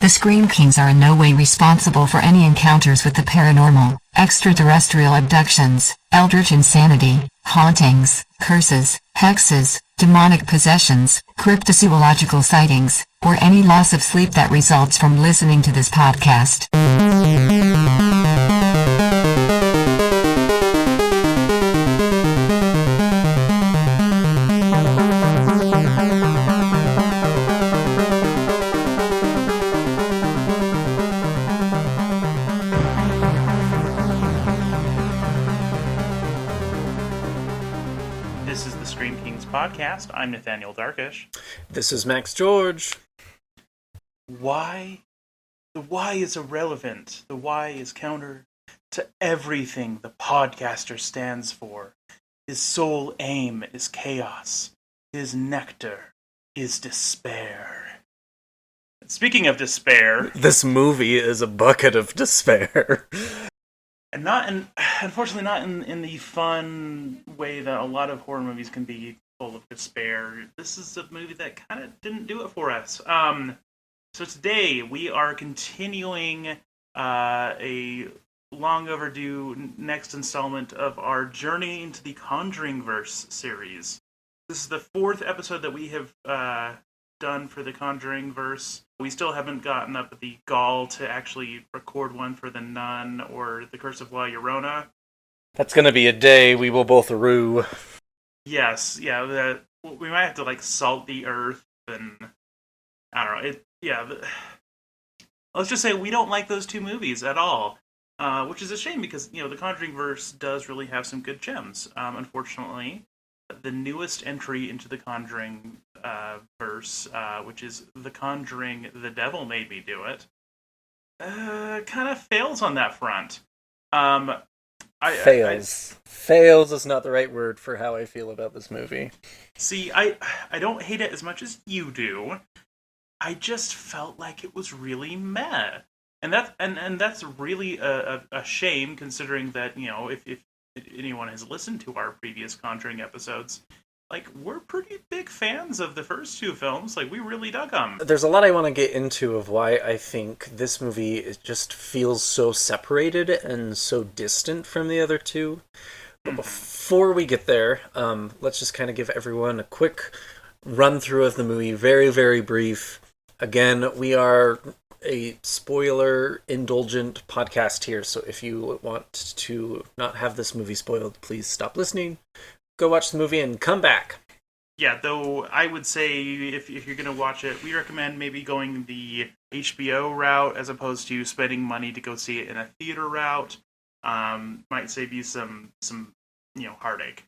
The Scream Kings are in no way responsible for any encounters with the paranormal, extraterrestrial abductions, eldritch insanity, hauntings, curses, hexes, demonic possessions, cryptozoological sightings, or any loss of sleep that results from listening to this podcast. This is the Scream Kings podcast. I'm Nathaniel Darkish. This is Max George. Why? The why is irrelevant. The why is counter to everything the podcaster stands for. His sole aim is chaos. His nectar is despair. Speaking of despair... This movie is a bucket of despair. And unfortunately not in the fun way that a lot of horror movies can be full of despair. This is a movie that kind of didn't do it for us. So today we are continuing a long overdue next installment of our journey into the Conjuringverse series. This is the fourth episode that we have done for the Conjuringverse. We still haven't gotten up the gall to actually record one for The Nun or The Curse of La Llorona. That's gonna be a day we will both rue. Yes, yeah, we might have to salt the earth and I don't know. Let's just say we don't like those two movies at all, which is a shame because the Conjuringverse does really have some good gems. Unfortunately, the newest entry into the Conjuring verse, which is The Conjuring, The Devil Made Me Do It, kind of fails on that front. Fails is not the right word for how I feel about this movie. See, I don't hate it as much as you do. I just felt like it was really meh. And that's really a shame, considering that, if anyone has listened to our previous Conjuring episodes, we're pretty big fans of the first two films. We really dug them. There's a lot I want to get into of why I think this movie just feels so separated and so distant from the other two. But before we get there, let's just kind of give everyone a quick run-through of the movie, very, very brief. Again, we are a spoiler-indulgent podcast here, so if you want to not have this movie spoiled, please stop listening, go watch the movie, and come back. Yeah, though I would say if you're going to watch it, we recommend maybe going the HBO route as opposed to spending money to go see it in a theater route. Might save you some heartache.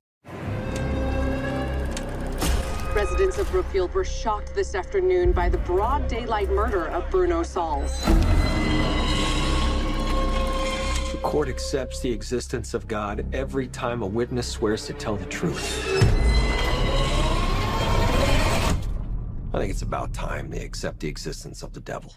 Residents of Brookfield were shocked this afternoon by the broad daylight murder of Bruno Sauls. The court accepts the existence of God every time a witness swears to tell the truth. I think it's about time they accept the existence of the devil.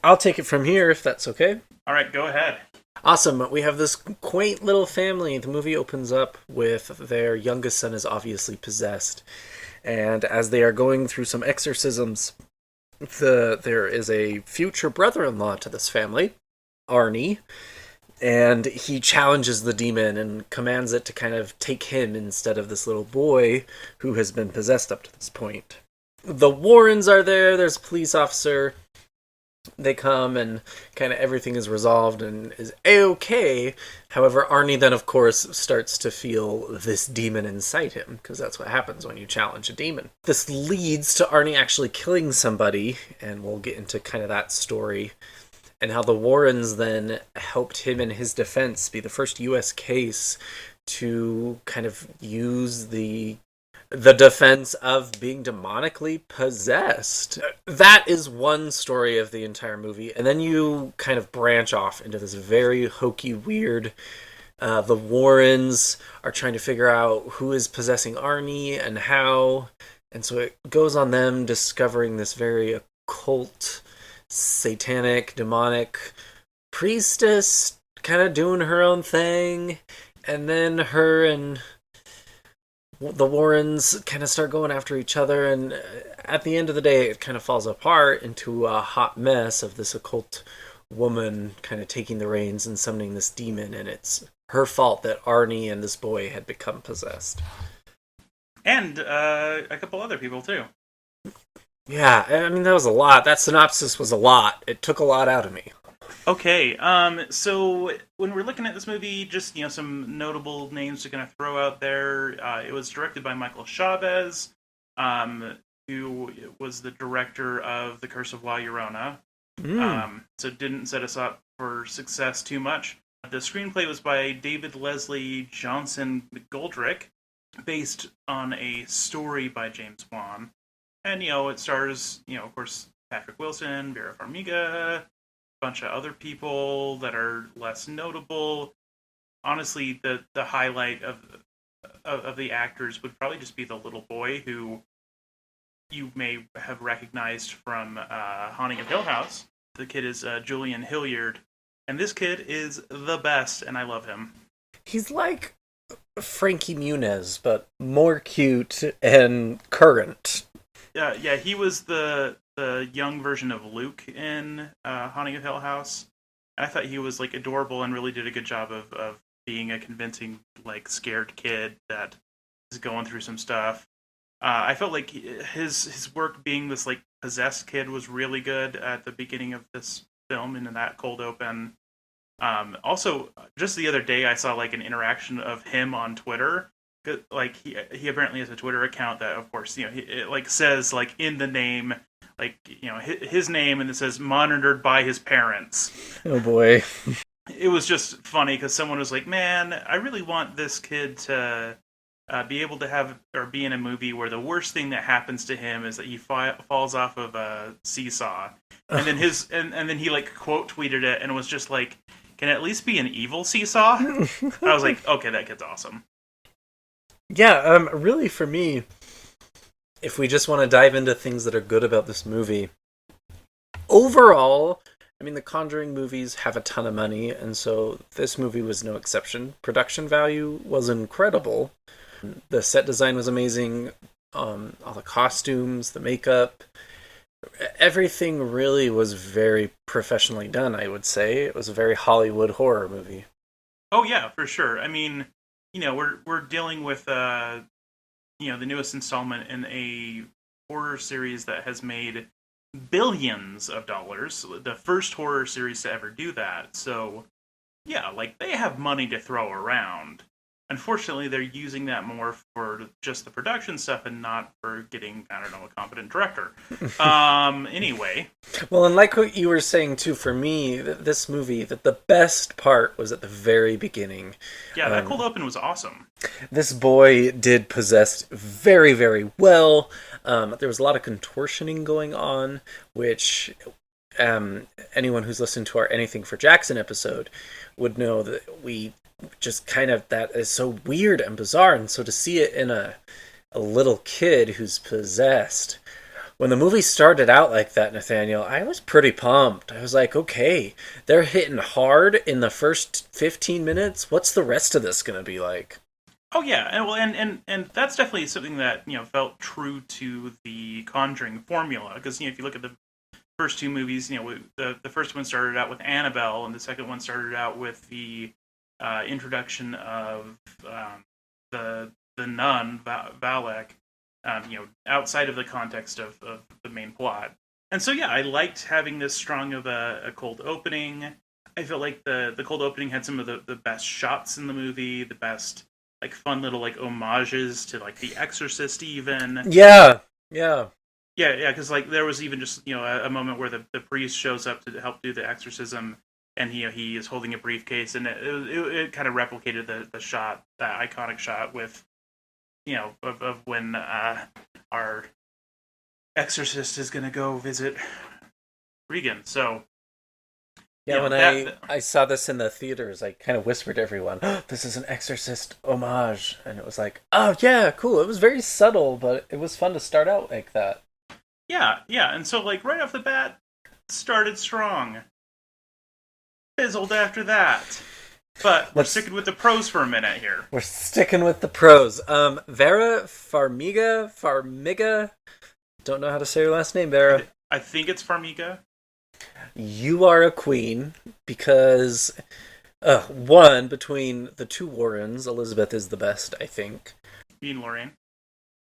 I'll take it from here if that's okay. All right, go ahead. Awesome. We have this quaint little family. The movie opens up with their youngest son is obviously possessed. And as they are going through some exorcisms, there is a future brother-in-law to this family, Arnie, and he challenges the demon and commands it to kind of take him instead of this little boy who has been possessed up to this point. The Warrens are there. There's a police officer. They come and kind of everything is resolved and is A-okay. However, Arnie then, of course, starts to feel this demon inside him, because that's what happens when you challenge a demon. This leads to Arnie actually killing somebody, and we'll get into kind of that story, and how the Warrens then helped him in his defense be the first U.S. case to kind of use the defense of being demonically possessed. That is one story of the entire movie, and then you kind of branch off into this very hokey, weird, the Warrens are trying to figure out who is possessing Arnie and how, and so it goes on them discovering this very occult, satanic, demonic priestess kind of doing her own thing, and then her and the Warrens kind of start going after each other, and at the end of the day, it kind of falls apart into a hot mess of this occult woman kind of taking the reins and summoning this demon, and it's her fault that Arnie and this boy had become possessed. And a couple other people, too. Yeah, I mean, that was a lot. That synopsis was a lot. It took a lot out of me. Okay, so when we're looking at this movie, just, some notable names to kind of throw out there. It was directed by Michael Chavez, who was the director of The Curse of La Llorona. So it didn't set us up for success too much. The screenplay was by David Leslie Johnson McGoldrick, based on a story by James Wan. And, it stars, of course, Patrick Wilson, Vera Farmiga, bunch of other people that are less notable. Honestly, the highlight of the actors would probably just be the little boy who you may have recognized from Haunting of Hill House. The kid is Julian Hilliard, and this kid is the best, and I love him. He's like Frankie Muniz, but more cute and current. Yeah, he was the young version of Luke in Haunting of Hill House. I thought he was like adorable and really did a good job of being a convincing, like, scared kid that is going through some stuff. I felt like his work being this like possessed kid was really good at the beginning of this film and in that cold open. Also, just the other day I saw like an interaction of him on Twitter. Like he apparently has a Twitter account that, of course, it like says like in the name, like, his name, and it says monitored by his parents. Oh boy. It was just funny because someone was like, man, I really want this kid to be able to have or be in a movie where the worst thing that happens to him is that he falls off of a seesaw. And then and then he like quote tweeted it and was just like, can it at least be an evil seesaw? And I was like, okay, that kid's awesome. Yeah, really for me, if we just want to dive into things that are good about this movie, overall, I mean, the Conjuring movies have a ton of money, and so this movie was no exception. Production value was incredible. The set design was amazing. All the costumes, the makeup, everything really was very professionally done, I would say. It was a very Hollywood horror movie. Oh, yeah, for sure. I mean, we're dealing with, the newest installment in a horror series that has made billions of dollars. The first horror series to ever do that. So, yeah, like, they have money to throw around. Unfortunately, they're using that more for just the production stuff and not for getting, I don't know, a competent director. Anyway. Well, and like what you were saying, too, for me, this movie, that the best part was at the very beginning. Yeah, that cold open was awesome. This boy did possess very, very well. There was a lot of contortioning going on, which anyone who's listened to our Anything for Jackson episode would know that we just kind of, that is so weird and bizarre. And so to see it in a little kid who's possessed, when the movie started out like that, Nathaniel, I was pretty pumped. I was like, okay, they're hitting hard in the first 15 minutes. What's the rest of this going to be like? Oh yeah, and that's definitely something that felt true to the Conjuring formula. Because if you look at the first two movies, the first one started out with Annabelle, and the second one started out with the introduction of the nun Valak, outside of the context of the main plot. And so yeah, I liked having this strong of a cold opening. I felt like the cold opening had some of the best shots in the movie, the best like fun little like homages to like The Exorcist even. Yeah. Because like there was even just a moment where the priest shows up to help do the exorcism, and he is holding a briefcase, and it kind of replicated the shot, that iconic shot with of when our exorcist is gonna go visit Regan. So yeah, when I saw this in the theaters, I kind of whispered to everyone, oh, this is an Exorcist homage. And it was like, oh, yeah, cool. It was very subtle, but it was fun to start out like that. Yeah. And so, like, right off the bat, started strong. Fizzled after that. But we're sticking with the pros for a minute here. We're sticking with the pros. Vera Farmiga. Don't know how to say her last name, Vera. I think it's Farmiga. You are a queen because, one, between the two Warrens, Elizabeth is the best, I think. You mean Lorraine?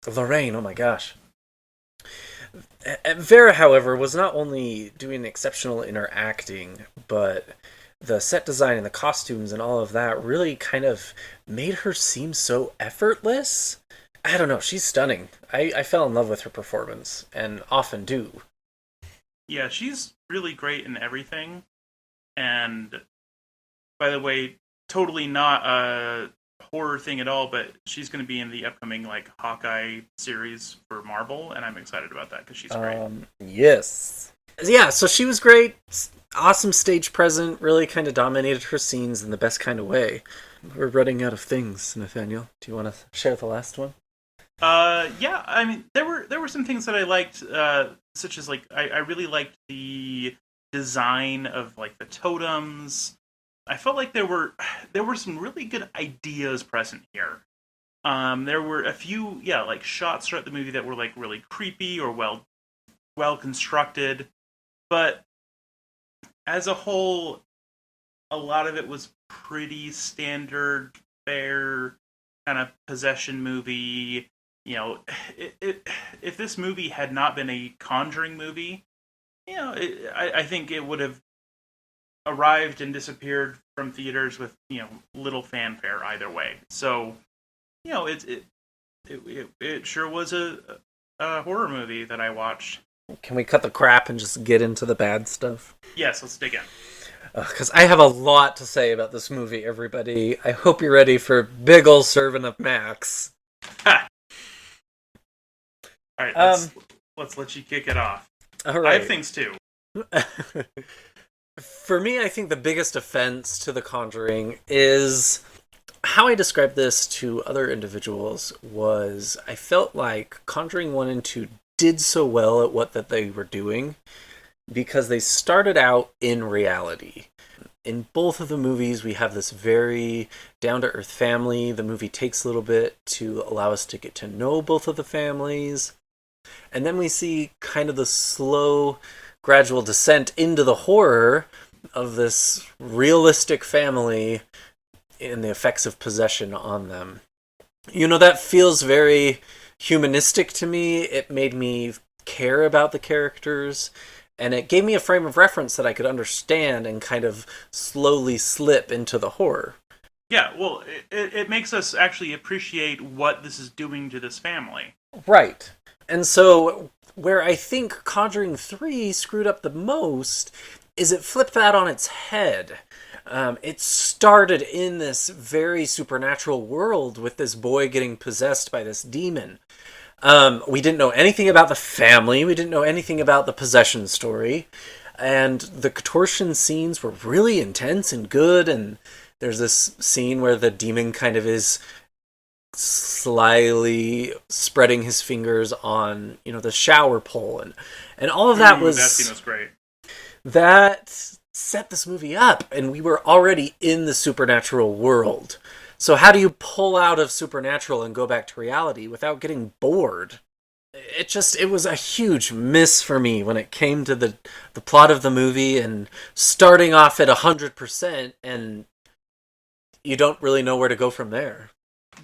Lorraine, oh my gosh. Vera, however, was not only doing exceptional in her acting, but the set design and the costumes and all of that really kind of made her seem so effortless. I don't know, she's stunning. I fell in love with her performance, and often do. Yeah, she's really great in everything. And, by the way, totally not a horror thing at all, but she's going to be in the upcoming, like, Hawkeye series for Marvel, and I'm excited about that, because she's great. Yes. Yeah, so she was great. Awesome stage presence, really kind of dominated her scenes in the best kind of way. We're running out of things, Nathaniel. Do you want to share the last one? Yeah, I mean, there were some things that I liked, such as, like, I really liked the design of, like, the totems. I felt like there were some really good ideas present here. There were a few, like, shots throughout the movie that were, like, really creepy or well constructed, but as a whole, a lot of it was pretty standard, fair kind of possession movie. You know, if this movie had not been a Conjuring movie, you know, I think it would have arrived and disappeared from theaters with, you know, little fanfare either way. So, you know, it sure was a horror movie that I watched. Can we cut the crap and just get into the bad stuff? Yes, let's dig in. Because I have a lot to say about this movie, everybody. I hope you're ready for big ol' serving of Max. Ha! All right, let's let you kick it off. All right. I have things too. For me, I think the biggest offense to The Conjuring is how I described this to other individuals was I felt like Conjuring 1 and 2 did so well at what that they were doing because they started out in reality. In both of the movies, we have this very down-to-earth family. The movie takes a little bit to allow us to get to know both of the families. And then we see kind of the slow, gradual descent into the horror of this realistic family and the effects of possession on them. You know, that feels very humanistic to me. It made me care about the characters, and it gave me a frame of reference that I could understand and kind of slowly slip into the horror. Yeah, well, it makes us actually appreciate what this is doing to this family. Right. And so, where I think Conjuring 3 screwed up the most is it flipped that on its head. It started in this very supernatural world with this boy getting possessed by this demon. We didn't know anything about the family. We didn't know anything about the possession story. And the contortion scenes were really intense and good. And there's this scene where the demon kind of is slyly spreading his fingers on, you know, the shower pole. And all of that That scene was great. That set this movie up. And we were already in the supernatural world. So how do you pull out of supernatural and go back to reality without getting bored? It was a huge miss for me when it came to the plot of the movie and starting off at 100% and you don't really know where to go from there.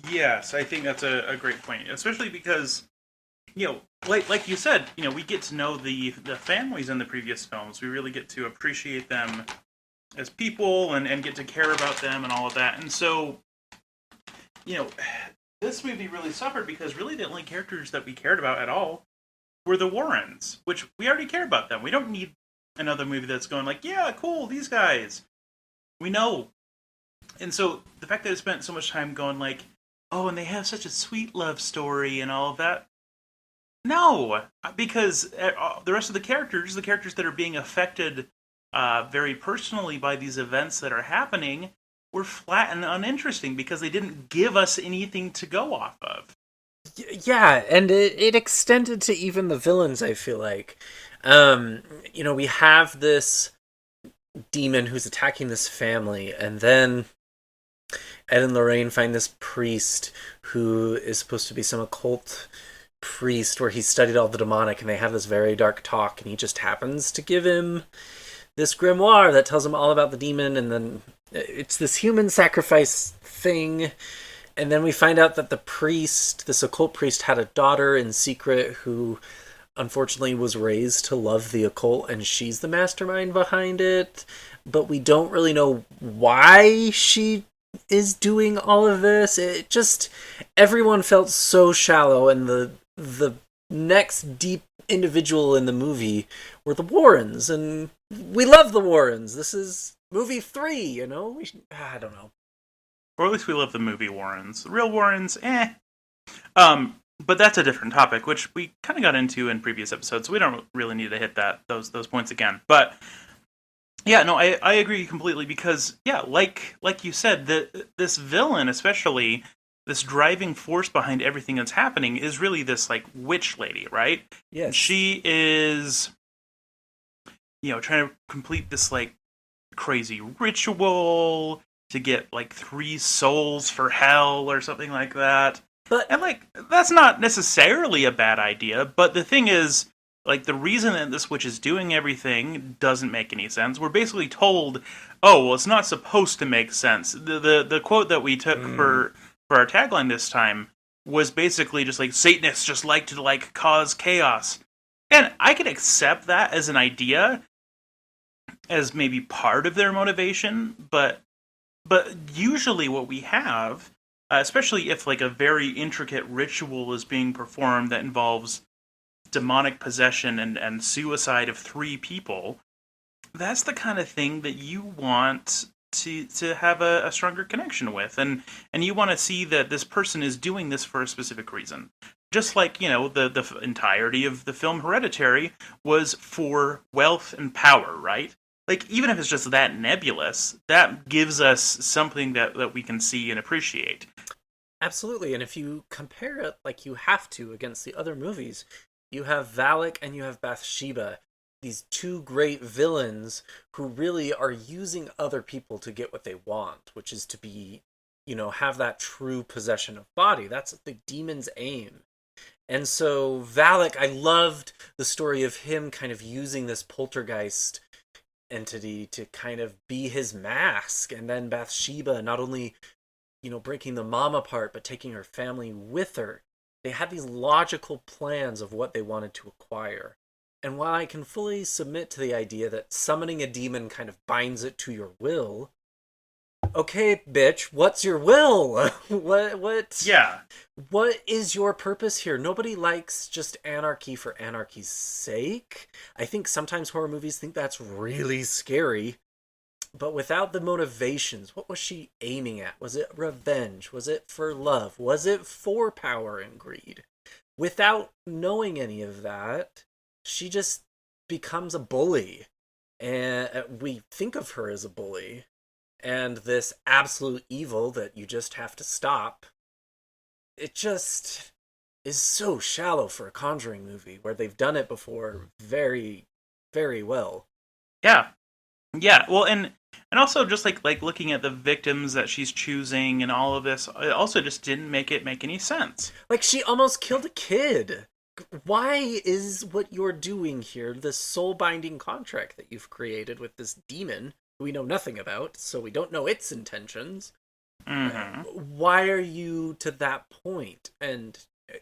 Yes, I think that's a great point, especially because, you know, like you said, you know, we get to know the families in the previous films. We really get to appreciate them as people and get to care about them and all of that. And so, you know, this movie really suffered because really the only characters that we cared about at all were the Warrens, which we already care about them. We don't need another movie that's going like, yeah, cool, these guys. We know. And so the fact that it spent so much time going like, oh, and they have such a sweet love story and all of that. No, because the rest of the characters that are being affected very personally by these events that are happening, were flat and uninteresting because they didn't give us anything to go off of. Yeah, and it extended to even the villains, I feel like. You know, we have this demon who's attacking this family, and then Ed and Lorraine find this priest who is supposed to be some occult priest where he studied all the demonic, and they have this very dark talk, and he just happens to give him this grimoire that tells him all about the demon, and then it's this human sacrifice thing. And then we find out that the priest, this occult priest, had a daughter in secret who unfortunately was raised to love the occult, and she's the mastermind behind it. But we don't really know why she is doing all of this. It just, everyone felt so shallow, and the next deep individual in the movie were the Warrens, and we love the Warrens. This is movie 3, you know? I don't know. Or at least we love the movie Warrens. The real Warrens, but that's a different topic, which we kind of got into in previous episodes, so we don't really need to hit those points again. But yeah, no, I agree completely, because yeah, like you said, this villain, especially this driving force behind everything that's happening, is really this like witch lady, right? Yes. She is, trying to complete this like crazy ritual to get like 3 souls for hell or something like that. And like, that's not necessarily a bad idea, but the thing is, like, the reason that this witch is doing everything doesn't make any sense. We're basically told, oh, well, it's not supposed to make sense. The quote that we took for our tagline this time was basically just like, Satanists just like to like cause chaos. And I can accept that as an idea, as maybe part of their motivation, but usually what we have, especially if like a very intricate ritual is being performed that involves demonic possession and suicide of 3 people, that's the kind of thing that you want to have a stronger connection with, and you want to see that this person is doing this for a specific reason. Just like, the entirety of the film Hereditary was for wealth and power, right? Like, even if it's just that nebulous, that gives us something that we can see and appreciate. Absolutely, and if you compare it like you have to against the other movies, you have Valak and you have Bathsheba, these 2 great villains who really are using other people to get what they want, which is to be, have that true possession of body. That's the demon's aim. And so Valak, I loved the story of him kind of using this poltergeist entity to kind of be his mask, and then Bathsheba not only breaking the mom apart but taking her family with her. They had these logical plans of what they wanted to acquire. And while I can fully submit to the idea that summoning a demon kind of binds it to your will, okay, bitch, what's your will? What? Yeah. What is your purpose here? Nobody likes just anarchy for anarchy's sake. I think sometimes horror movies think that's really scary. But without the motivations, what was she aiming at? Was it revenge? Was it for love? Was it for power and greed? Without knowing any of that, she just becomes a bully. And we think of her as a bully. And this absolute evil that you just have to stop. It just is so shallow for a Conjuring movie, where they've done it before very, very well. Yeah. Yeah, well, and also just like looking at the victims that she's choosing and all of this, it also just didn't make any sense. Like, she almost killed a kid. Why is what you're doing here this soul-binding contract that you've created with this demon who we know nothing about, so we don't know its intentions? Mm-hmm. Why are you to that point? And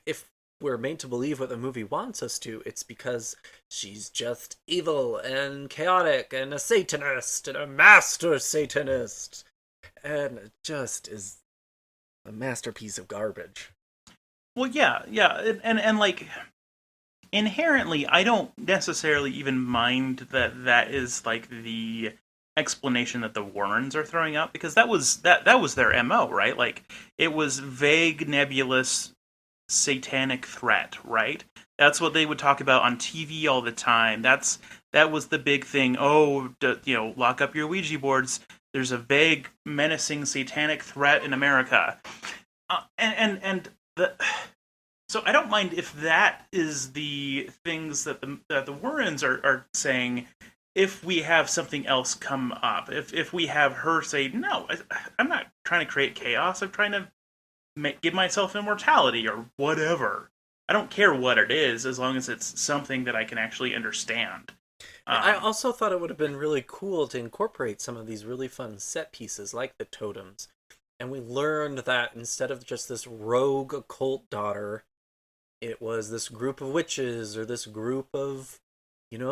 if we're made to believe what the movie wants us to, it's because she's just evil and chaotic and a Satanist and a master Satanist. And it just is a masterpiece of garbage. Well, yeah, and like, inherently, I don't necessarily even mind that is like the explanation that the Warrens are throwing out, because that was their MO, right? Like, it was vague, nebulous, satanic threat, right? That's what they would talk about on TV all the time. That was the big thing. Oh, lock up your Ouija boards. There's a vague, menacing, satanic threat in America, so I don't mind if that is the things that the Warrens are saying. If we have something else come up, if we have her say, no, I'm not trying to create chaos. I'm trying to give myself immortality or whatever. I don't care what it is as long as it's something that I can actually understand. I also thought it would have been really cool to incorporate some of these really fun set pieces like the totems. And we learned that instead of just this rogue occult daughter, it was this group of witches or this group of,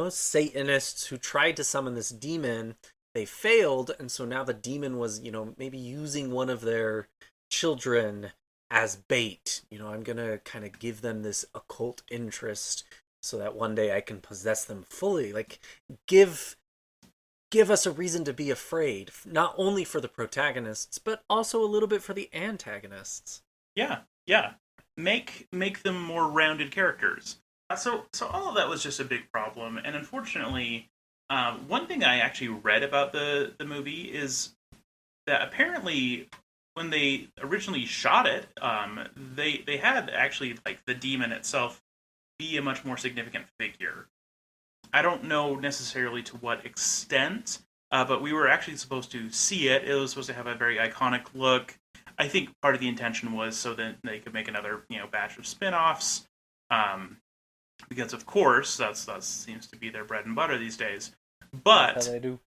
Satanists who tried to summon this demon. They failed, and so now the demon was, maybe using one of their children as bait. I'm gonna kind of give them this occult interest so that one day I can possess them fully. Like, give us a reason to be afraid, not only for the protagonists, but also a little bit for the antagonists. Yeah. Make them more rounded characters. So all of that was just a big problem, and unfortunately, one thing I actually read about the movie is that apparently when they originally shot it, they had actually like the demon itself be a much more significant figure. I don't know necessarily to what extent, but we were actually supposed to see it. It was supposed to have a very iconic look. I think part of the intention was so that they could make another, batch of spin-offs. Because of course that seems to be their bread and butter these days. But That's how they do.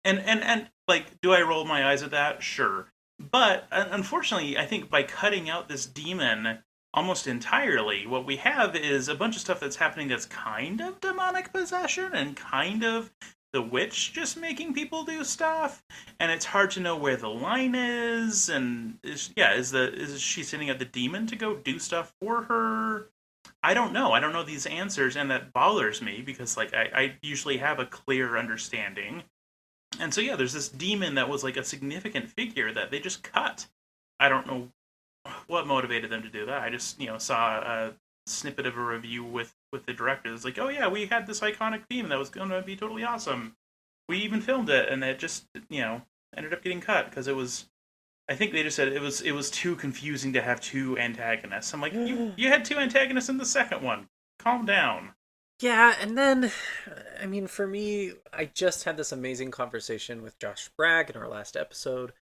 And like, do I roll my eyes at that? Sure. But unfortunately, I think by cutting out this demon almost entirely, what we have is a bunch of stuff that's happening that's kind of demonic possession and kind of the witch just making people do stuff, and it's hard to know where the line is. And is she sending out the demon to go do stuff for her? I don't know these answers, and that bothers me because like I usually have a clear understanding. And so there's this demon that was like a significant figure that they just cut. I don't know what motivated them to do that. I just saw a snippet of a review with the director. It's like, oh yeah, we had this iconic theme that was going to be totally awesome. We even filmed it, and it just ended up getting cut because it was. I think they just said it was too confusing to have two antagonists. I'm like, you had two antagonists in the second one. Calm down. Yeah, and then, I mean, for me, I just had this amazing conversation with Josh Bragg in our last episode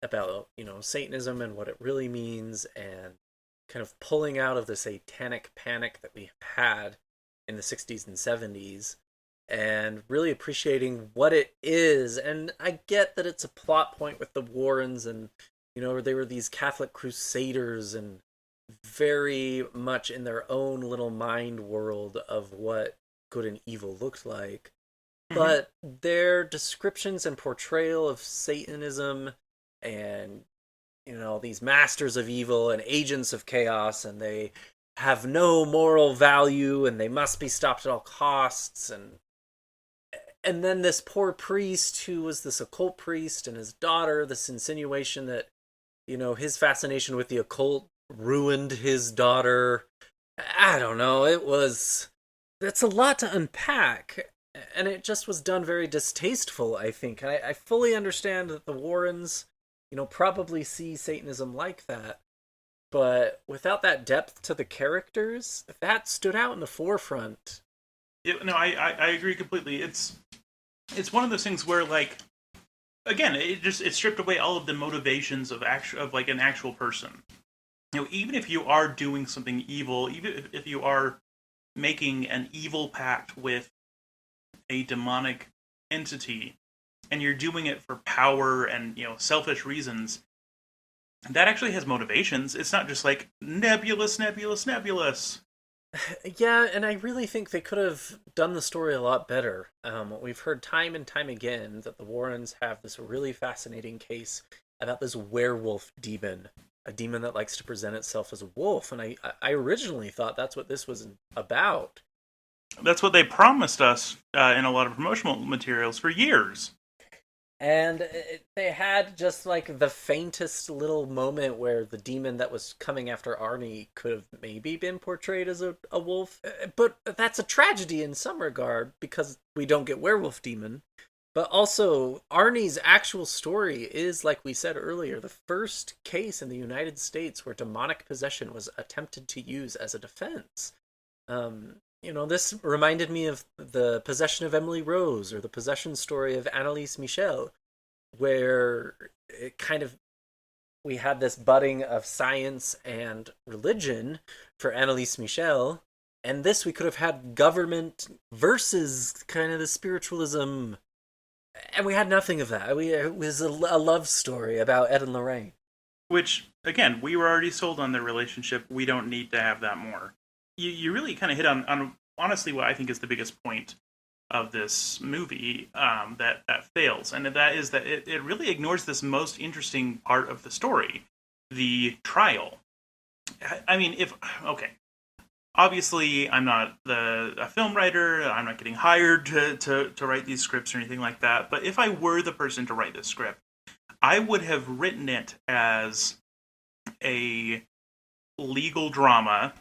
about, Satanism and what it really means, and kind of pulling out of the satanic panic that we had in the 60s and 70s, and really appreciating what it is. And I get that it's a plot point with the Warrens, and, they were these Catholic crusaders, and very much in their own little mind world of what good and evil looked like. Mm-hmm. But their descriptions and portrayal of Satanism and, these masters of evil and agents of chaos, and they have no moral value and they must be stopped at all costs. And then this poor priest who was this occult priest, and his daughter, this insinuation that, his fascination with the occult ruined his daughter. I don't know. That's a lot to unpack, and it just was done very distasteful, I think. I fully understand that the Warrens, probably see Satanism like that, but without that depth to the characters, that stood out in the forefront. I agree completely. It's one of those things where, like, again, it stripped away all of the motivations of like an actual person. Even if you are doing something evil, even if you are making an evil pact with a demonic entity, and you're doing it for power and selfish reasons, that actually has motivations. It's not just like nebulous. Yeah, and I really think they could have done the story a lot better. We've heard time and time again that the Warrens have this really fascinating case about this werewolf demon, a demon that likes to present itself as a wolf, and I originally thought that's what this was about. That's what they promised us in a lot of promotional materials for years. And they had just like the faintest little moment where the demon that was coming after Arnie could have maybe been portrayed as a wolf. But that's a tragedy in some regard because we don't get werewolf demon. But also, Arnie's actual story is, like we said earlier, the first case in the United States where demonic possession was attempted to use as a defense. This reminded me of the possession of Emily Rose or the possession story of Annalise Michel, where it kind of, we had this budding of science and religion for Annalise Michel, and this we could have had government versus kind of the spiritualism, and we had nothing of that. It was a love story about Ed and Lorraine. Which, again, we were already sold on their relationship. We don't need to have that more. You really kind of hit on honestly what I think is the biggest point of this movie that fails, and that is that it really ignores this most interesting part of the story, the trial. I mean, obviously I'm not a film writer, I'm not getting hired to write these scripts or anything like that, but if I were the person to write this script, I would have written it as a legal drama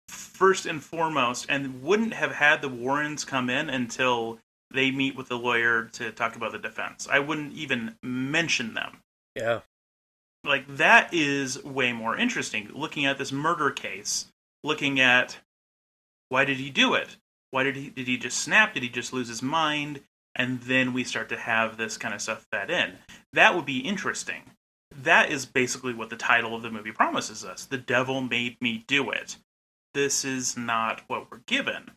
first and foremost, and wouldn't have had the Warrens come in until they meet with the lawyer to talk about the defense. I wouldn't even mention them. Yeah. Like, that is way more interesting. Looking at this murder case, looking at why did he do it? Why did he just snap? Did he just lose his mind? And then we start to have this kind of stuff fed in. That would be interesting. That is basically what the title of the movie promises us. The devil made me do it. This is not what we're given.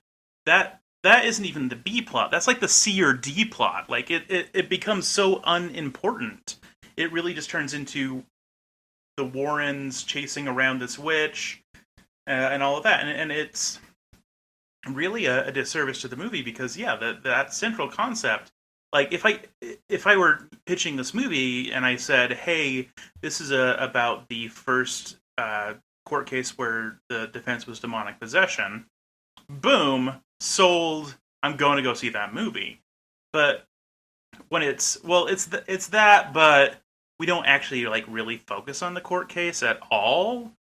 That isn't even the B plot. That's like the C or D plot. Like, it becomes so unimportant. It really just turns into the Warrens chasing around this witch and all of that. And it's really a disservice to the movie because, yeah, that central concept, like, if I were pitching this movie and I said, hey, this is about the first court case where the defense was demonic possession, boom, sold, I'm going to go see that movie. But when it's that, but we don't actually, like, really focus on the court case at all.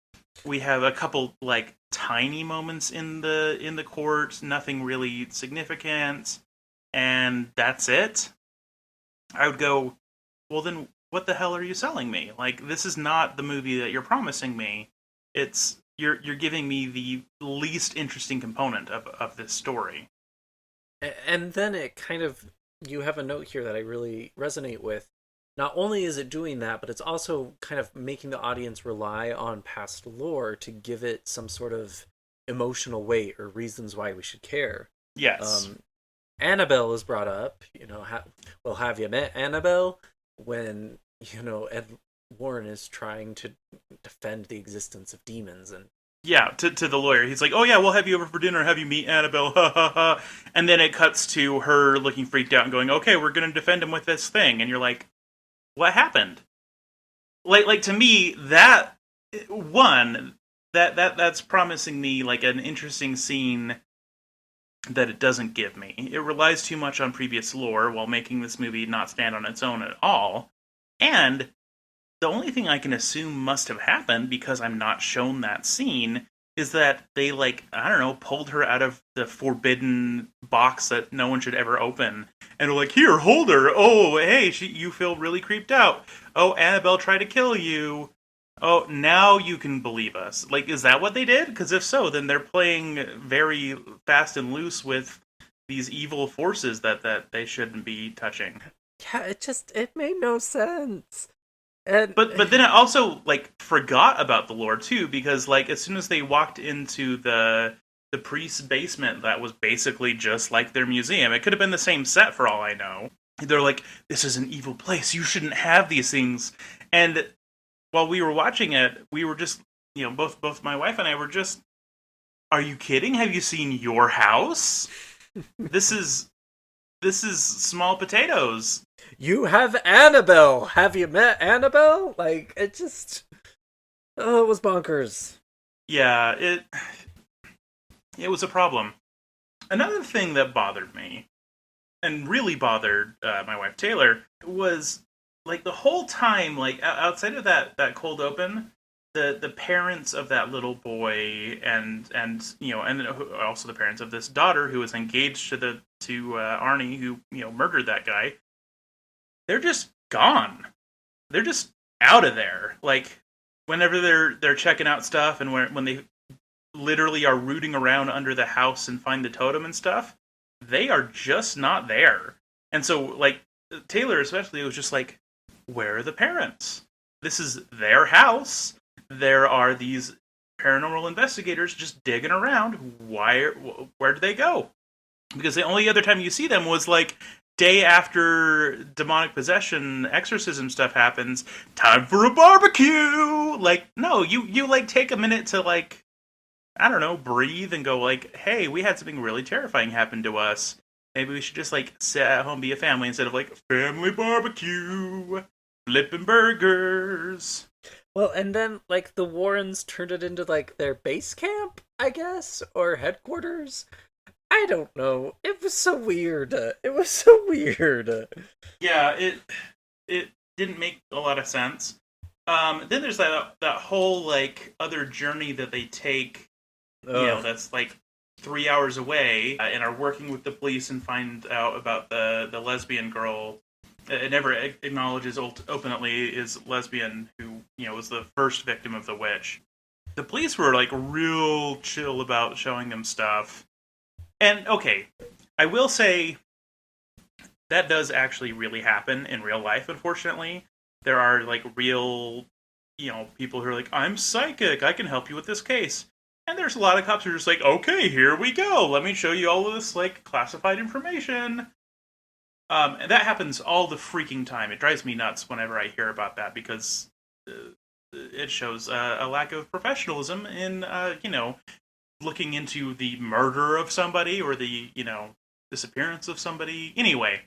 We have a couple, like, tiny moments in the court, nothing really significant, and that's it. I would go, well, then what the hell are you selling me? Like, this is not the movie that you're promising me. It's you're giving me the least interesting component of this story. And then it kind of, you have a note here that I really resonate with. Not only is it doing that, but it's also kind of making the audience rely on past lore to give it some sort of emotional weight or reasons why we should care. Yes. Annabelle is brought up. Have you met Annabelle? When, Ed Warren is trying to defend the existence of demons. And yeah, to the lawyer. He's like, oh yeah, we'll have you over for dinner, have you meet Annabelle, ha ha ha. And then it cuts to her looking freaked out and going, okay, we're going to defend him with this thing. And you're like, what happened? Like to me, that's promising me like an interesting scene that it doesn't give me. It relies too much on previous lore while making this movie not stand on its own at all. And the only thing I can assume must have happened, because I'm not shown that scene, is that they, like, I don't know, pulled her out of the forbidden box that no one should ever open. And were like, here, hold her. Oh, hey, you feel really creeped out. Oh, Annabelle tried to kill you. Oh, now you can believe us. Like, is that what they did? Because if so, then they're playing very fast and loose with these evil forces that they shouldn't be touching. Yeah, it made no sense. And but then it also, like, forgot about the lore too, because, like, as soon as they walked into the priest's basement, that was basically just like their museum. It could have been the same set for all I know. They're like, this is an evil place. You shouldn't have these things. And while we were watching it, we were just, both my wife and I were just, are you kidding? Have you seen your house? This is small potatoes. You have Annabelle. Have you met Annabelle? Like, it was bonkers. Yeah, it was a problem. Another thing that bothered me, and really bothered my wife Taylor, was, like, the whole time, like, outside of that cold open, the parents of that little boy and also the parents of this daughter who was engaged to Arnie, who murdered that guy, they're just gone. They're just out of there. Like, whenever they're checking out stuff, and when they literally are rooting around under the house and find the totem and stuff, they are just not there. And so, like, Taylor especially was just like, where are the parents? This is their house. There are these paranormal investigators just digging around. Where did they go? Because the only other time you see them was like day after demonic possession exorcism stuff happens. Time for a barbecue. Like, no, you like take a minute to like, I don't know, breathe and go like, hey, we had something really terrifying happen to us. Maybe we should just like sit at home, be a family instead of like family barbecue, flipping burgers. Well, and then, like, the Warrens turned it into, like, their base camp, I guess? Or headquarters? I don't know. It was so weird. It was so weird. Yeah, it didn't make a lot of sense. Then there's that whole, like, other journey that they take, that's, like, 3 hours away, and are working with the police and find out about the lesbian girl. It never acknowledges openly is lesbian, who was the first victim of the witch. The police were like real chill about showing them stuff. And okay, I will say that does actually really happen in real life. Unfortunately, there are like real, people who are like, I'm psychic, I can help you with this case. And there's a lot of cops who are just like, okay, here we go. Let me show you all of this like classified information. And that happens all the freaking time. It drives me nuts whenever I hear about that because it shows a lack of professionalism in, looking into the murder of somebody or the, disappearance of somebody. Anyway,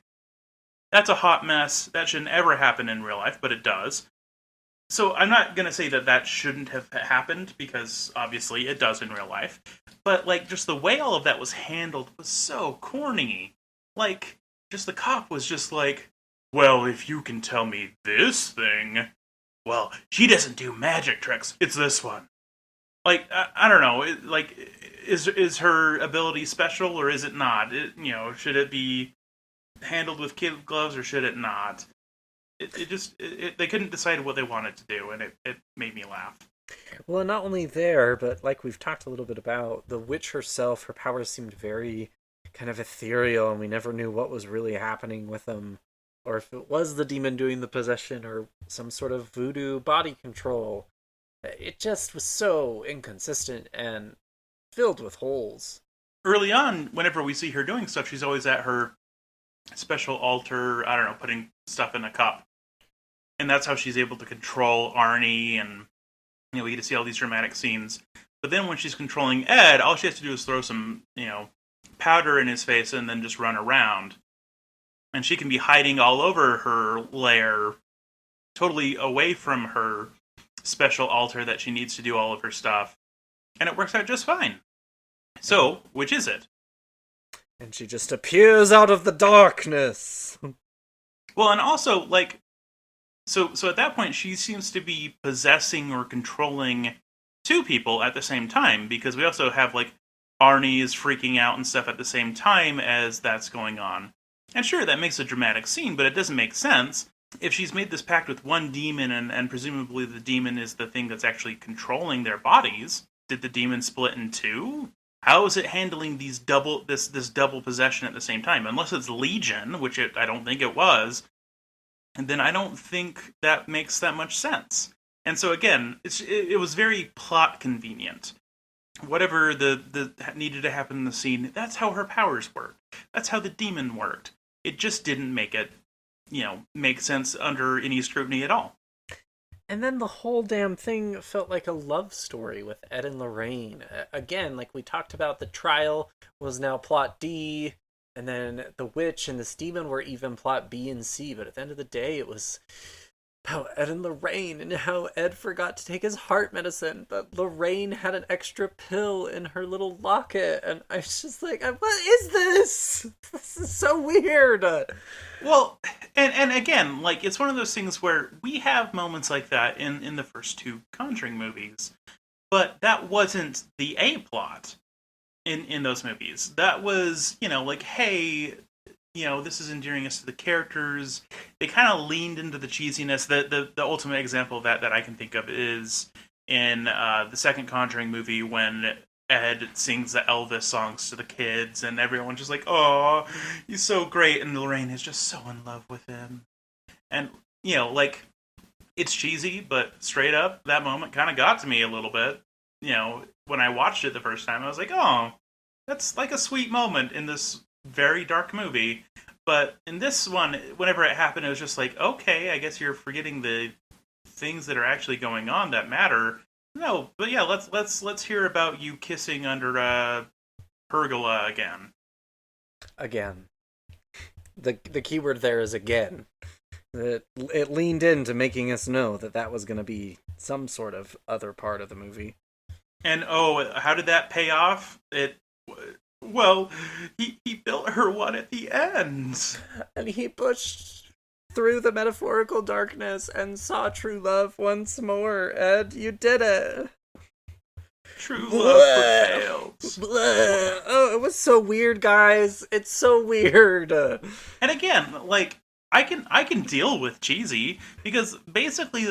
that's a hot mess. That shouldn't ever happen in real life, but it does. So I'm not going to say that shouldn't have happened because obviously it does in real life. But, like, just the way all of that was handled was so corny. Like, just the cop was just like, well, if you can tell me this thing, well, she doesn't do magic tricks. It's this one. Like, I don't know. Is her ability special or is it not? Should it be handled with kid gloves or should it not? They couldn't decide what they wanted to do, and it made me laugh. Well, not only there, but like we've talked a little bit about, the witch herself, her powers seemed very kind of ethereal, and we never knew what was really happening with them, or if it was the demon doing the possession, or some sort of voodoo body control. It just was so inconsistent and filled with holes. Early on, whenever we see her doing stuff, she's always at her special altar, I don't know, putting stuff in a cup. And that's how she's able to control Arnie, and we get to see all these dramatic scenes. But then when she's controlling Ed, all she has to do is throw some, powder in his face and then just run around. And she can be hiding all over her lair, totally away from her special altar that she needs to do all of her stuff. And it works out just fine. So, which is it? And she just appears out of the darkness. Well, and also, like, so at that point, she seems to be possessing or controlling two people at the same time, because we also have, like, Arnie is freaking out and stuff at the same time as that's going on. And sure, that makes a dramatic scene, but it doesn't make sense. If she's made this pact with one demon, and presumably the demon is the thing that's actually controlling their bodies, did the demon split in two? How is it handling this double possession at the same time? Unless it's Legion, which I don't think it was, and then I don't think that makes that much sense. And so again, it was very plot convenient. Whatever the needed to happen in the scene, that's how her powers worked. That's how the demon worked. It just didn't make it, make sense under any scrutiny at all. And then the whole damn thing felt like a love story with Ed and Lorraine. Again, like we talked about, the trial was now plot D, and then the witch and this demon were even plot B and C, but at the end of the day, it was about Ed and Lorraine, and how Ed forgot to take his heart medicine, but Lorraine had an extra pill in her little locket, and I was just like, what is this? This is so weird. Well, and again, like, it's one of those things where we have moments like that in the first two Conjuring movies, but that wasn't the A-plot in those movies. That was, like, hey, this is endearing us to the characters. They kind of leaned into the cheesiness. The ultimate example of that I can think of is in the second Conjuring movie when Ed sings the Elvis songs to the kids, and everyone's just like, oh, he's so great, and Lorraine is just so in love with him. And like, it's cheesy, but straight up, that moment kind of got to me a little bit. When I watched it the first time, I was like, oh, that's like a sweet moment in this very dark movie. But in this one, whenever it happened, it was just like, okay, I guess you're forgetting the things that are actually going on that matter. No, but yeah, let's hear about you kissing under a pergola again. Again. The key word there is again. It leaned into making us know that was going to be some sort of other part of the movie. And how did that pay off? Well, he built her one at the end. And he pushed through the metaphorical darkness and saw true love once more, Ed. You did it. True love prevails. Oh, it was so weird, guys. It's so weird. And again, like, I can deal with cheesy, because basically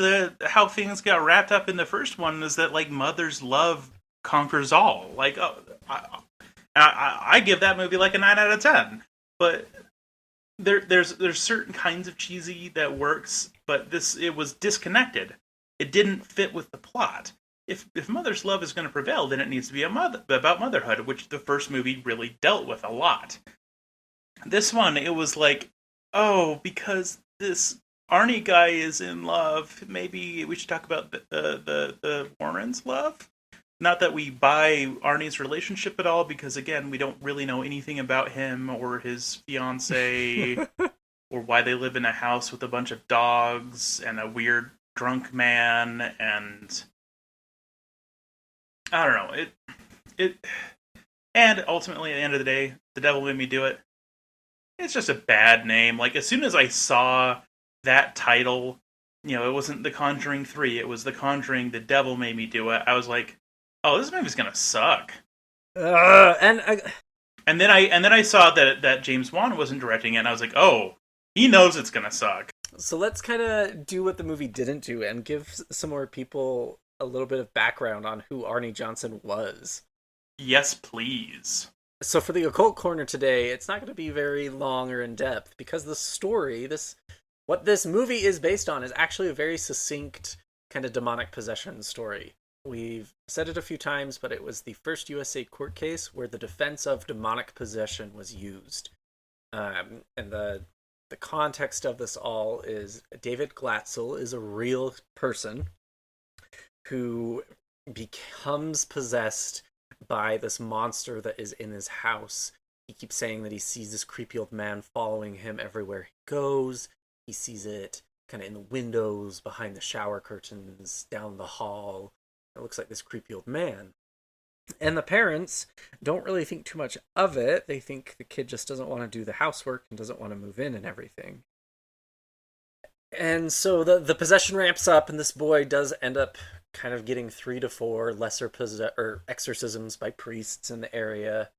how things got wrapped up in the first one is that, like, mother's love conquers all. Like, I give that movie like a 9 out of 10. But there's certain kinds of cheesy that works, but it was disconnected. It didn't fit with the plot. If mother's love is going to prevail, then it needs to be about motherhood, which the first movie really dealt with a lot. This one, it was like, oh, because this Arnie guy is in love, maybe we should talk about the Warrens' love? Not that we buy Arnie's relationship at all, because, again, we don't really know anything about him or his fiance or why they live in a house with a bunch of dogs and a weird drunk man, and I don't know. And ultimately, at the end of the day, The Devil Made Me Do It. It's just a bad name. Like, as soon as I saw that title, it wasn't The Conjuring 3, it was The Conjuring, The Devil Made Me Do It. I was like, oh, this movie's gonna suck. And then I saw that James Wan wasn't directing it, and I was like, oh, he knows it's gonna suck. So let's kind of do what the movie didn't do and give some more people a little bit of background on who Arnie Johnson was. Yes, please. So for the occult corner today, it's not going to be very long or in depth, because the story, what this movie is based on, is actually a very succinct kind of demonic possession story. We've said it a few times, but it was the first USA court case where the defense of demonic possession was used. And the context of this all is David Glatzel is a real person who becomes possessed by this monster that is in his house. He keeps saying that he sees this creepy old man following him everywhere he goes. He sees it kind of in the windows, behind the shower curtains, down the hall. It looks like this creepy old man. And the parents don't really think too much of it. They think the kid just doesn't want to do the housework and doesn't want to move in and everything. And so the possession ramps up, and this boy does end up kind of getting 3 to 4 lesser exorcisms by priests in the area.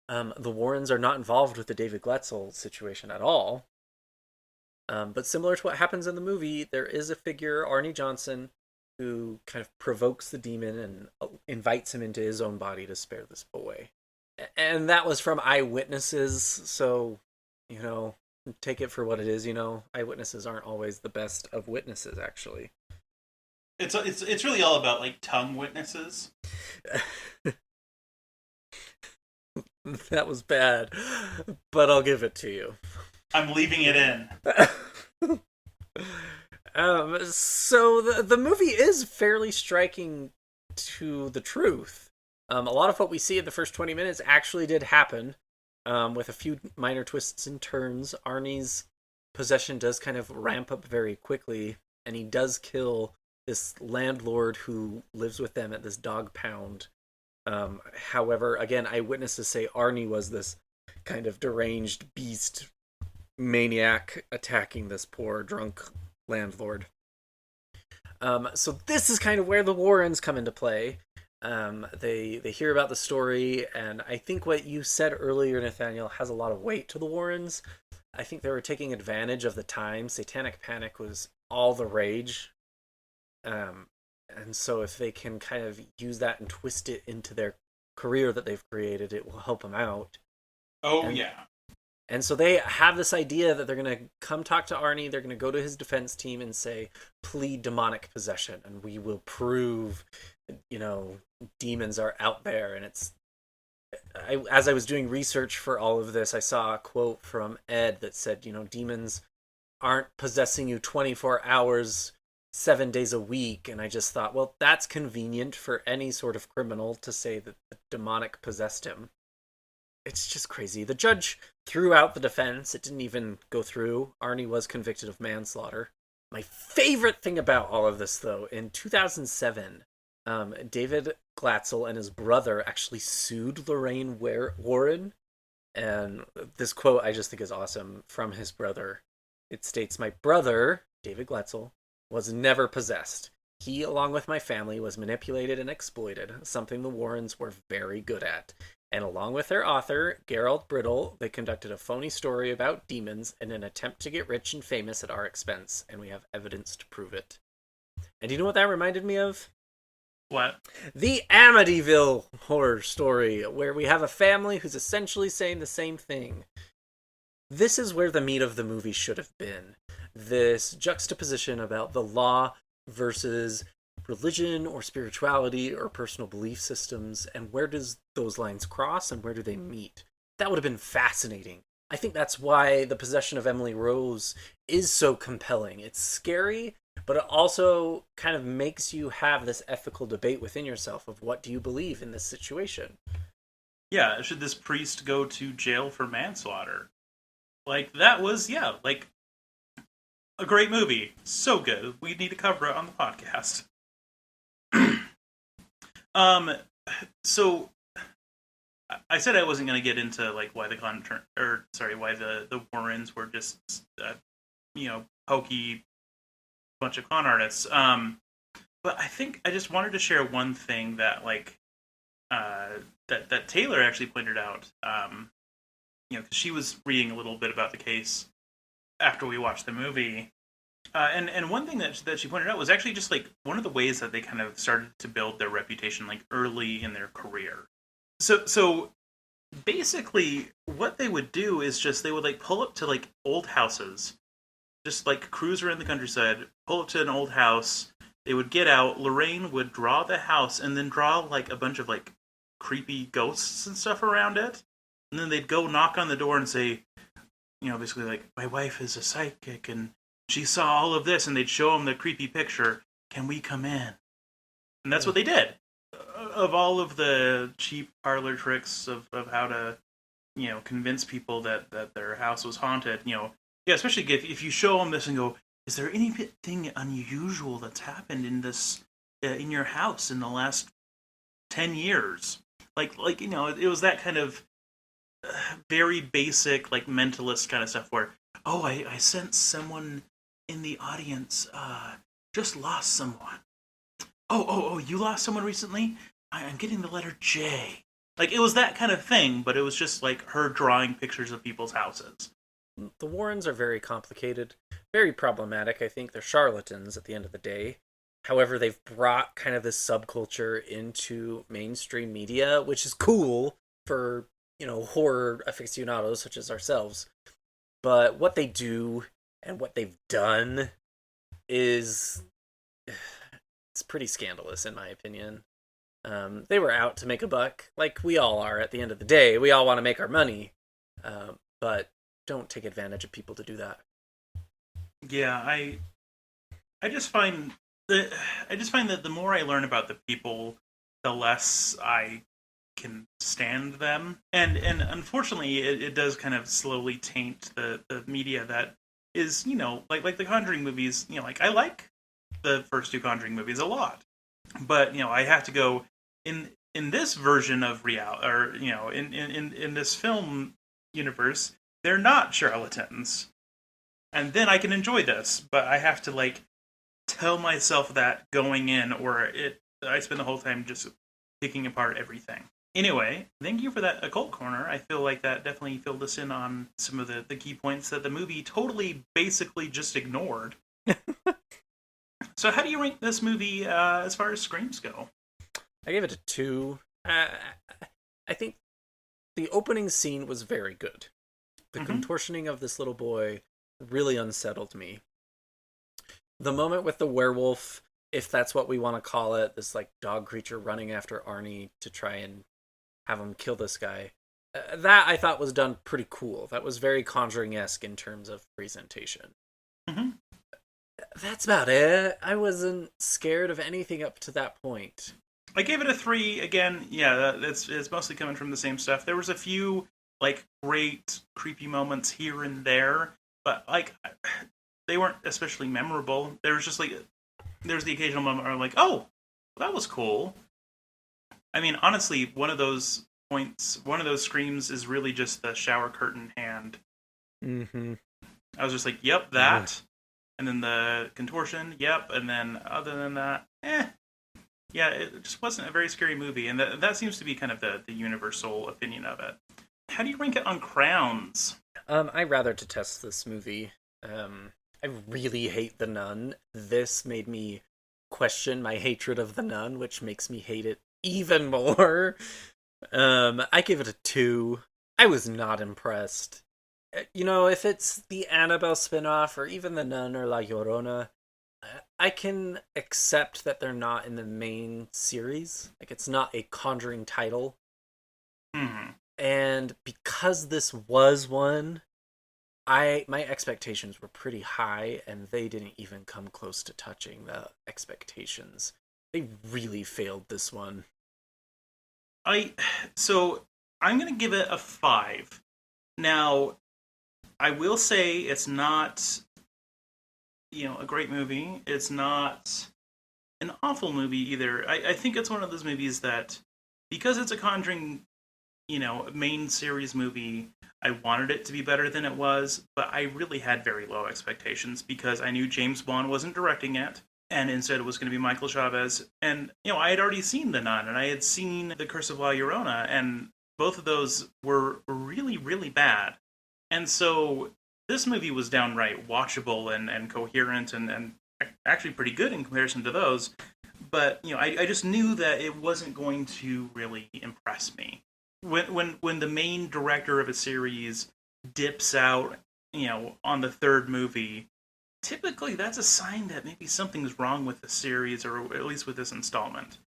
The Warrens are not involved with the David Glatzel situation at all. But similar to what happens in the movie, there is a figure, Arnie Johnson, who kind of provokes the demon and invites him into his own body to spare this boy. And that was from eyewitnesses, so, take it for what it is. Eyewitnesses aren't always the best of witnesses, actually. It's really all about, like, tongue witnesses. That was bad, but I'll give it to you. I'm leaving it in. So the movie is fairly striking to the truth. A lot of what we see in the first 20 minutes actually did happen, with a few minor twists and turns. Arnie's possession does kind of ramp up very quickly, and he does kill this landlord who lives with them at this dog pound. However, again, eyewitnesses say Arnie was this kind of deranged beast maniac attacking this poor drunk landlord. So this is kind of where the Warrens come into play. They hear about the story, and I think what you said earlier, Nathaniel, has a lot of weight to the Warrens. I think they were taking advantage of the time. Satanic Panic was all the rage. And so if they can kind of use that and twist it into their career that they've created, it will help them out. Oh, yeah. And so they have this idea that they're going to come talk to Arnie, they're going to go to his defense team and say, plead demonic possession, and we will prove, demons are out there. And as I was doing research for all of this, I saw a quote from Ed that said, demons aren't possessing you 24 hours, 7 days a week. And I just thought, well, that's convenient for any sort of criminal to say that the demonic possessed him. It's just crazy. The judge threw out the defense. It didn't even go through. Arnie was convicted of manslaughter. My favorite thing about all of this, though, in 2007, David Glatzel and his brother actually sued Lorraine Warren. And this quote I just think is awesome from his brother. It states, "My brother, David Glatzel, was never possessed. He, along with my family, was manipulated and exploited, something the Warrens were very good at. And along with their author, Gerald Brittle, they conducted a phony story about demons in an attempt to get rich and famous at our expense, and we have evidence to prove it." And do you know what that reminded me of? What? The Amityville horror story, where we have a family who's essentially saying the same thing. This is where the meat of the movie should have been. This juxtaposition about the law versus religion or spirituality or personal belief systems, and where does those lines cross and where do they meet? That would have been fascinating. I think that's why the possession of Emily Rose is so compelling. It's scary, but it also kind of makes you have this ethical debate within yourself of what do you believe in this situation. Yeah, should this priest go to jail for manslaughter? That was, a great movie. So good. We need to cover it on the podcast. So I said I wasn't going to get into why the Warrens were just hokey bunch of con artists. But I think I just wanted to share one thing that that Taylor actually pointed out. Because she was reading a little bit about the case after we watched the movie. And one thing that she pointed out was actually just one of the ways that they kind of started to build their reputation early in their career. So basically what they would do is just they would pull up to old houses, just cruise around the countryside, pull up to an old house. They would get out. Lorraine would draw the house and then draw a bunch of creepy ghosts and stuff around it. And then they'd go knock on the door and say, basically my wife is a psychic and she saw all of this, and they'd show them the creepy picture. Can we come in? And that's what they did. Of all of the cheap parlor tricks of how to, convince people that their house was haunted, especially if you show them this and go, is there anything unusual that's happened in this, in your house in the last 10 years? It was that kind of very basic, mentalist kind of stuff where, oh, I sense someone in the audience just lost someone. Oh, you lost someone recently? I'm getting the letter J. It was that kind of thing, but it was just her drawing pictures of people's houses. The Warrens are very complicated, very problematic. I think they're charlatans at the end of the day. However, they've brought kind of this subculture into mainstream media, which is cool for, horror aficionados such as ourselves. But what they do and what they've done is it's pretty scandalous in my opinion. They were out to make a buck, like we all are at the end of the day. We all want to make our money, but don't take advantage of people to do that. Yeah, I just find that the more I learn about the people, the less I can stand them, and unfortunately, it does kind of slowly taint the media that is, like the Conjuring movies. I like the first two Conjuring movies a lot, but I have to go in this version of reality, or in this film universe, they're not charlatans, and then I can enjoy this. But I have to tell myself that going in, or I spend the whole time just picking apart everything. Anyway, thank you for that occult corner. I feel like that definitely filled us in on some of the key points that the movie totally basically just ignored. So how do you rank this movie as far as screams go? I gave it a 2. I think the opening scene was very good. The contortioning of this little boy really unsettled me. The moment with the werewolf, if that's what we want to call it, this like dog creature running after Arnie to try and have him kill this guy, that I thought was done pretty cool. That was very Conjuring-esque in terms of presentation. Mm-hmm. That's about it. I wasn't scared of anything up to that point. I gave it a 3. Again, yeah, it's mostly coming from the same stuff. There was a few like great creepy moments here and there, but like they weren't especially memorable. There was just like there's the occasional moment where I'm like, oh, that was cool. I mean, honestly, one of those screams is really just the shower curtain hand. Mm-hmm. I was just like, yep, that. Mm. And then the contortion, yep. And then other than that, yeah, it just wasn't a very scary movie. And that seems to be kind of the universal opinion of it. How do you rank it on crowns? I rather detest this movie. I really hate The Nun. This made me question my hatred of The Nun, which makes me hate it even more. I give it a 2. I was not impressed. You know, if it's the Annabelle spinoff or even The Nun or La Llorona, I can accept that they're not in the main series. Like, it's not a Conjuring title. Mm-hmm. And because this was one, my expectations were pretty high, and they didn't even come close to touching the expectations. They really failed this one. So I'm going to give it a 5. Now, I will say it's not, a great movie. It's not an awful movie either. I think it's one of those movies that, because it's a Conjuring, main series movie, I wanted it to be better than it was, but I really had very low expectations because I knew James Wan wasn't directing it, and instead it was going to be Michael Chavez. And, I had already seen The Nun, and I had seen The Curse of La Llorona, and both of those were really, really bad. And so this movie was downright watchable and coherent and actually pretty good in comparison to those. But, I just knew that it wasn't going to really impress me. When the main director of a series dips out, on the third movie, typically that's a sign that maybe something's wrong with the series, or at least with this installment.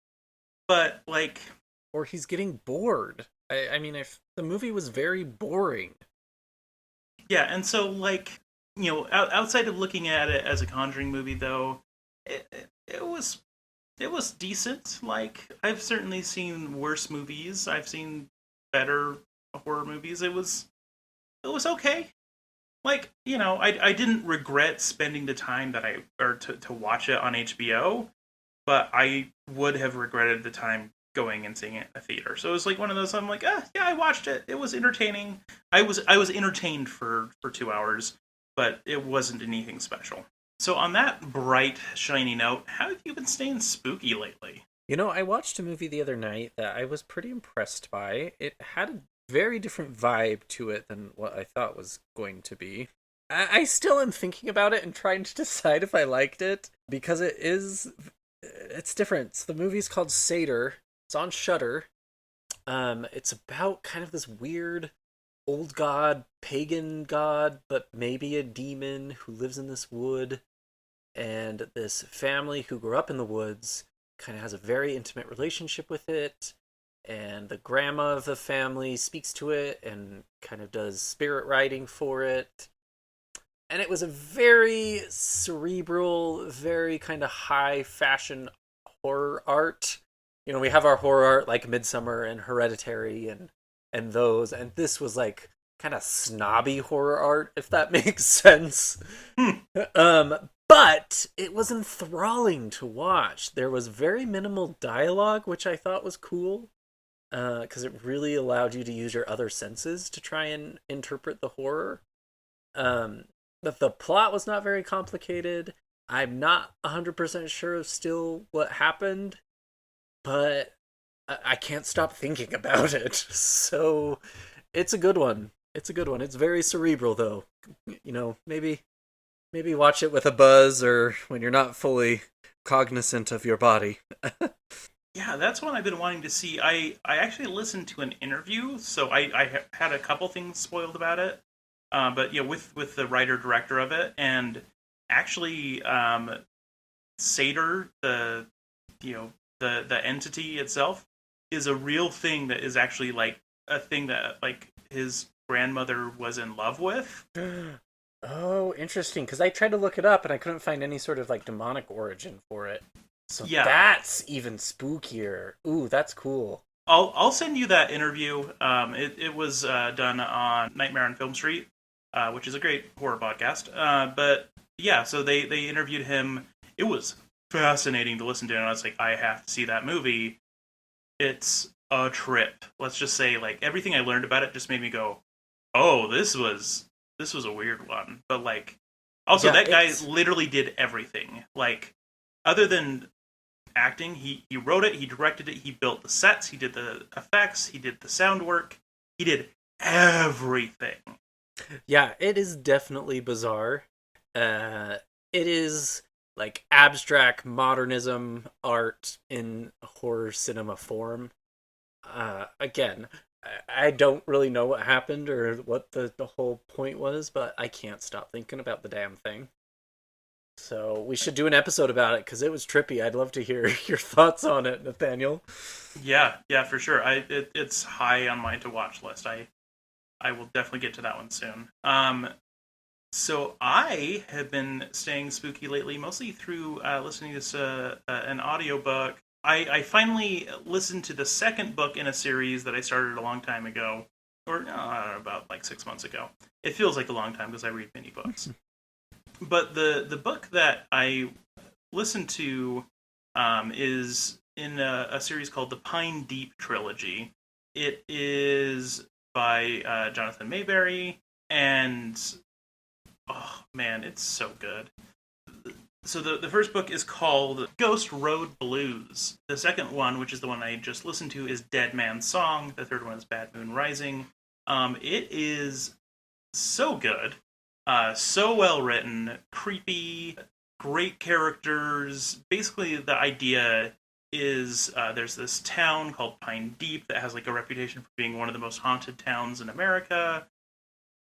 But, or he's getting bored. I mean, if the movie was very boring. Yeah, and so, outside of looking at it as a Conjuring movie, though, it was decent. I've certainly seen worse movies. I've seen better horror movies. It was okay. I didn't regret spending the time to watch it on HBO, but I would have regretted the time going and seeing it in a theater. So it was one of those, I'm like, yeah, I watched it. It was entertaining. I was entertained for 2 hours, but it wasn't anything special. So on that bright, shiny note, how have you been staying spooky lately? I watched a movie the other night that I was pretty impressed by. It had a very different vibe to it than what I thought was going to be. I still am thinking about it and trying to decide if I liked it, because it's different. The movie's called Satyr. It's on Shudder. It's about kind of this weird old god, pagan god, but maybe a demon who lives in this wood. And this family who grew up in the woods kind of has a very intimate relationship with it. And the grandma of the family speaks to it and kind of does spirit writing for it. And it was a very cerebral, very kind of high fashion horror art. We have our horror art like Midsommar and Hereditary and those, and this was kind of snobby horror art, if that makes sense. But it was enthralling to watch. There was very minimal dialogue, which I thought was cool, because it really allowed you to use your other senses to try and interpret the horror. But the plot was not very complicated. I'm not 100% sure of still what happened, but I can't stop thinking about it. So it's a good one. It's very cerebral, though. Maybe watch it with a buzz or when you're not fully cognizant of your body. Yeah, that's one I've been wanting to see. I actually listened to an interview, so I had a couple things spoiled about it. But yeah, with the writer director of it, and actually, Satyr, the entity itself, is a real thing that is actually like a thing that like his grandmother was in love with. Oh, interesting. Because I tried to look it up and I couldn't find any sort of like demonic origin for it. So Yeah. that's even spookier. Ooh, that's cool. I'll send you that interview. It was done on Nightmare on Film Street, which is a great horror podcast. But yeah, so they interviewed him. It was fascinating to listen to, and I was like, I have to see that movie. It's a trip. Let's just say, like, everything I learned about it just made me go, oh, this was a weird one. But like, also, Yeah, that guy it's- literally did everything. Like, other than acting, he wrote it, he directed it, he built the sets, he did the effects, he did the sound work, he did everything. Yeah, it is definitely bizarre. It is like abstract modernism art in horror cinema form. Again, I don't really know what happened or what the whole point was, but I can't stop thinking about the damn thing. So we should do an episode about it because it was trippy. I'd love to hear your thoughts on it, Nathaniel. Yeah, for sure. It's high on my to watch list. I will definitely get to that one soon. So I have been staying spooky lately, mostly through listening to an audiobook. I finally listened to the second book in a series that I started a long time ago, or no, I don't know, about like 6 months ago. It feels like a long time because I read mini books. But the book that I listened to is in a series called the Pine Deep Trilogy. It is by Jonathan Mayberry, and oh man, it's so good. So the first book is called Ghost Road Blues. The second one, which is the one I just listened to, is Dead Man's Song. The third one is Bad Moon Rising. It is so good. So well written, creepy, great characters. Basically, the idea is there's this town called Pine Deep that has like a reputation for being one of the most haunted towns in America.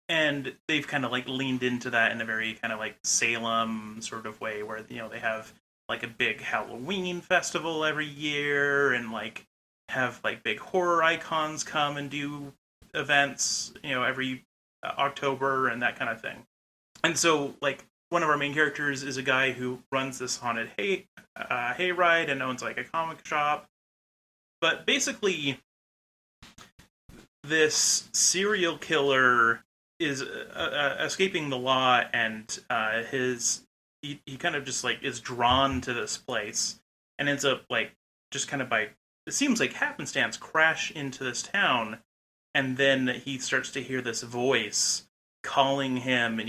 And they've kind of like leaned into that in a very kind of like Salem sort of way where, they have like a big Halloween festival every year and like have like big horror icons come and do events, every October and that kind of thing. And so, like, one of our main characters is a guy who runs this haunted hayride and owns, like, a comic shop. But basically, this serial killer is escaping the law, and he kind of just, like, is drawn to this place and ends up, like, just kind of by, it seems like happenstance, crash into this town. And then he starts to hear this voice calling him,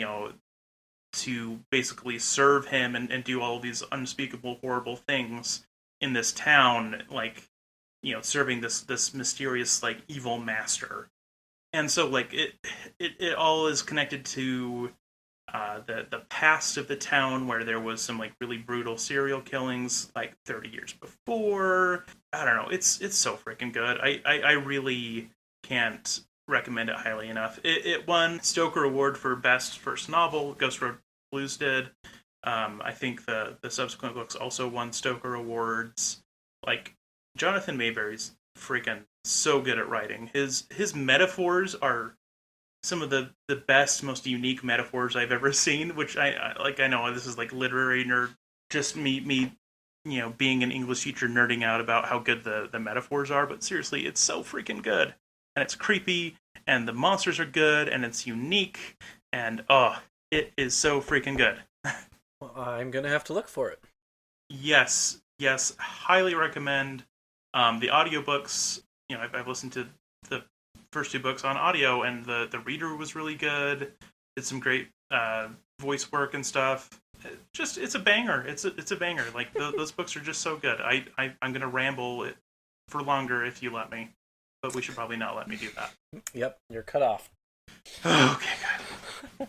to basically serve him and do all these unspeakable, horrible things in this town, like, serving this mysterious, like, evil master. And so, like, it all is connected to the past of the town, where there was some, like, really brutal serial killings, like, 30 years before. I don't know. It's so freaking good. I really can't recommend it highly enough. It won Stoker Award for Best First Novel. Ghost Road Blues did. I think the subsequent books also won Stoker Awards. Like, Jonathan Mayberry's freaking so good at writing. His metaphors are some of the best, most unique metaphors I've ever seen, which I know this is like literary nerd, just me being an English teacher nerding out about how good the metaphors are, but seriously, it's so freaking good. And it's creepy, and the monsters are good, and it's unique, and it is so freaking good. Well, I'm gonna have to look for it. Yes, highly recommend. The audiobooks, I've listened to the first two books on audio, and the reader was really good. Did some great voice work and stuff. It's a banger. It's a banger. Like, those books are just so good. I'm gonna ramble it for longer if you let me, but we should probably not let me do that. Yep, you're cut off. Okay, good.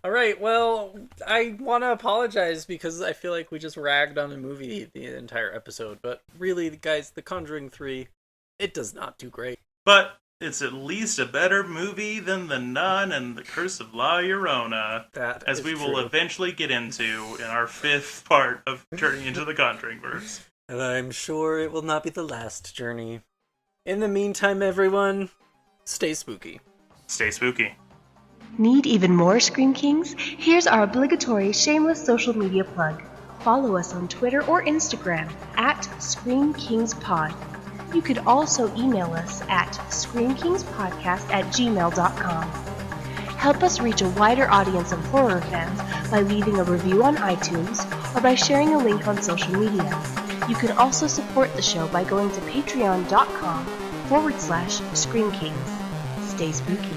All right, well, I want to apologize because I feel like we just ragged on a movie the entire episode, but really, guys, The Conjuring 3, it does not do great. But it's at least a better movie than The Nun and The Curse of La Llorona, as we will eventually get into in our 5th part of Journey into the Conjuringverse. And I'm sure it will not be the last journey. In the meantime, everyone, stay spooky. Stay spooky. Need even more Scream Kings? Here's our obligatory shameless social media plug. Follow us on Twitter or Instagram at ScreamKingsPod. You could also email us at screamkingspodcast@gmail.com. Help us reach a wider audience of horror fans by leaving a review on iTunes or by sharing a link on social media. You can also support the show by going to patreon.com/ScreamKings. Stay spooky.